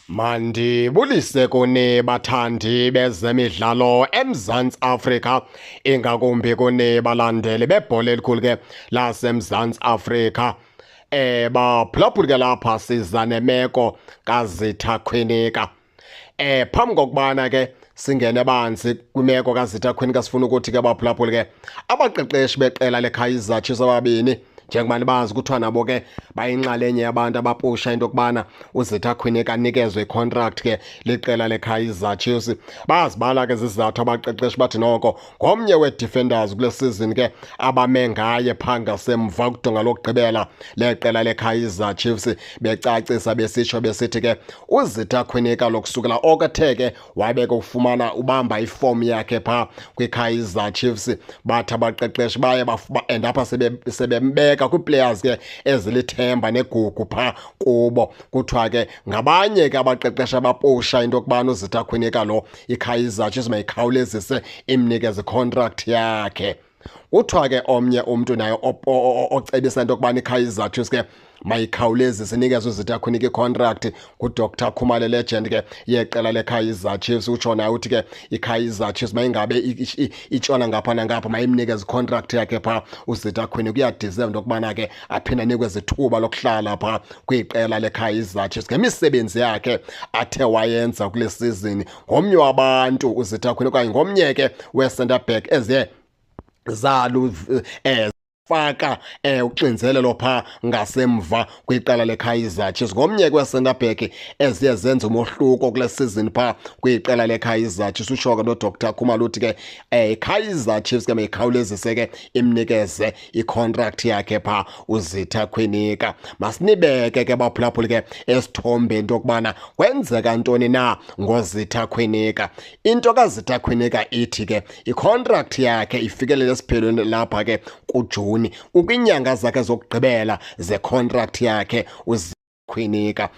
Mandibulise kuni bathandi bezemidlalo eMzantsi Afrika, ingakumbi kuni balandeli bebhola elikhulu ke laseMzantsi Afrika. Baphulaphuli ke lapha siza nemeko kaZitha Khwinika. Phambi kokubana ke singene banzi kwimeko kaZitha Khwinika, sifuna ukuthi ke baphulaphuli ke abaqeqeshi beqela leKaizer Chiefs ababini, njengoba bazi kuthiwa nabo ke bayinxalenye yabantu abapusha into yokubana uZitha Khwinika anikezwe icontract ke liqela leKaizer Chiefs. Bazibala ke zizathu abaqeqeshi bathi noko ngomnye wee-defenders kule season ke abame ngaye phaa ngasemva kudonga lokugqibela leqela leKaizer Chiefs, becacisa besitsho besithi ke uZitha Khwinika lokusukela okethe ke wabe ke ufumana ubamba iform yakhe phaa kwiKaizer Chiefs, bathi abaqeqeshi baye and apha sebembeka kwii-players ke ezilithemba negugu phaa kubo. Kuthiwa ke ngabanye ke abaqeqesha abapusha into yokubana uZitha Khwinika lo iKaizer Chiefs mayikhawulezise imnikeze icontract yakhe. Kuthiwa ke omnye umntu naye ocebisa into yokubana iKaizer Chiefs ke mayikhawulezise inikeze uZitha Khwinika icontract nguDr Khumalo Legend ke yeqela leKaizer Chiefs. Utsho naye uthi ke iKaizer Chiefs mayingabe itshona ngapha nangapha mayimnikeze icontract yakhe phaa uZitha Khwinika. Uyadeserve into yokubana ke aphinde anikwe ithuba lokuhlala phaa kwiqela leKaizer Chiefs ngemisebenzi yakhe athe wayenza kule season. Ngomnye wabantu uZitha Khwinika okanye ngomnye ke we-centre back eziye faka uxinzelelo phaa ngasemva kwiqela leKaizer Chiefs. Ngomnye kwe-centre back eziye zenza umohluko kule season phaa kwiqela leKaizer Chiefs. Utsho ke noDr Khumalo uthi ke iKaizer Chiefs ke mayikhawulezise ke imnikeze icontract yakhe phaa uZitha Khwinika. Masinibeke ke baphulaphuli ke esithombeni into yokubana kwenzeka ntoni na ngoZitha Khwinika. Into kaZitha Khwinika ithi ke icontract yakhe ifikelele esiphelweni lapha ke kuJuni, ukwinyanga zakhe zokugqibela zecontract yakhe Khwinika.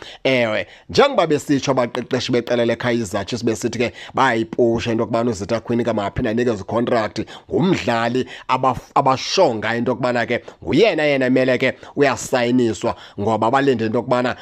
Njengoba besitsho abaqeqeshi beqela leKaizer Chiefs besithi ke bayipusha into yokubana uZitha Khwinika maphinde anikeze icontract, ngumdlali abashonga into yokubana ke nguyena mele ke uyasayiniswa, ngoba balinde into yokubana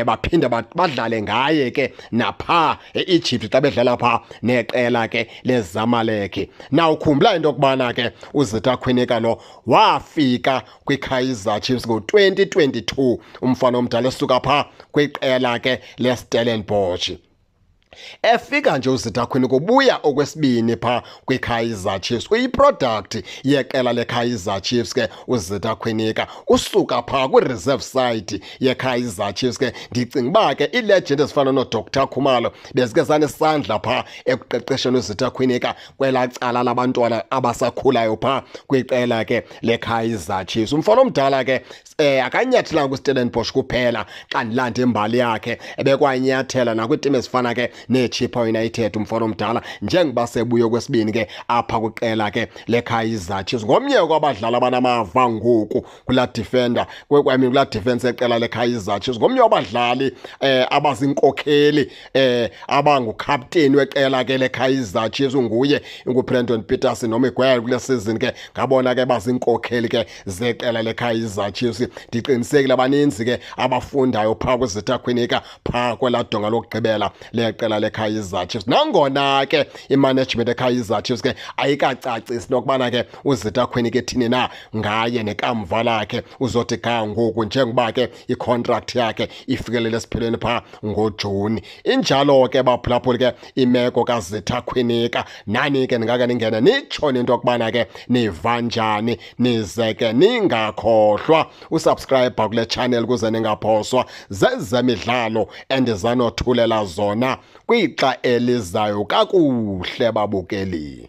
baphinde badlale ngaye ke naphaa eEgypt xa bedlala phaa neqela ke leZamalek. Nawukhumbula into yokubana ke uZitha Khwinika lo wafika kwiKaizer Chiefs ngo-2022, umfana omdala esuka phaa kwiqela ke leStellenbosch. Efika nje uZitha Khwinika ubuya okwesibini phaa kwiKaizer Chiefs, uyiproduct yeqela leKaizer Chiefs ke uZitha Khwinika. Usuka phaa kwi-reserve side yeKaizer Chiefs ke ndicinga uba ke iilegend ezifana noDr Khumalo bezike zanesandla phaa ekuqeqesheni uZitha Khwinika kwelaa cala labantwana abasakhulayo phaa kwiqela ke leKaizer Chiefs. Umfana omdala ke akanyathelanga kwiStellenbosch kuphela xa ndilanda imbali yakhe, ebekwanyathela nakwiitim ezifana ke neChippa United umfana omdala, njengoba sebuye kwesibini ke apha kwiqela ke leKaizer Chiefs. Ngomnye kwabadlali abanamava ngoku kulaa defense yeqela leKaizer Chiefs, ngomnye wabadlali abazinkokheli abangukapteni weqela ke leKaizer Chiefs, nguye nguBrandon Peterson noMiguel kule season ke ngabona ke bazinkokheli ke zeqela leKaizer Chiefs. Ndiqinisekile abaninzi ke abafundayo phaa kuZitha Khwinika phaa kwelaa donga lokugqibela leqela leKaizer Chiefs. Nangona ke imanagement yeKaizer Chiefs ke ayikacacisi nokubana ke uZitha Khwinika ethini na ngaye nekamva lakhe uzothi ga ngoku, njengoba ke icontract yakhe ifikelele esiphelweni phaa ngoJuni. Injalo ke baphulaphuli ke imeko kaZitha Khwinika. Nani ke ndingake ningene nitshone into yokubana ke niva njani, nize ke ningakhohlwa usubscribe kule channel ukuze ningaphoswa zezemidlalo endizanothulela zona kwixa elizayo kakuhle babukeli.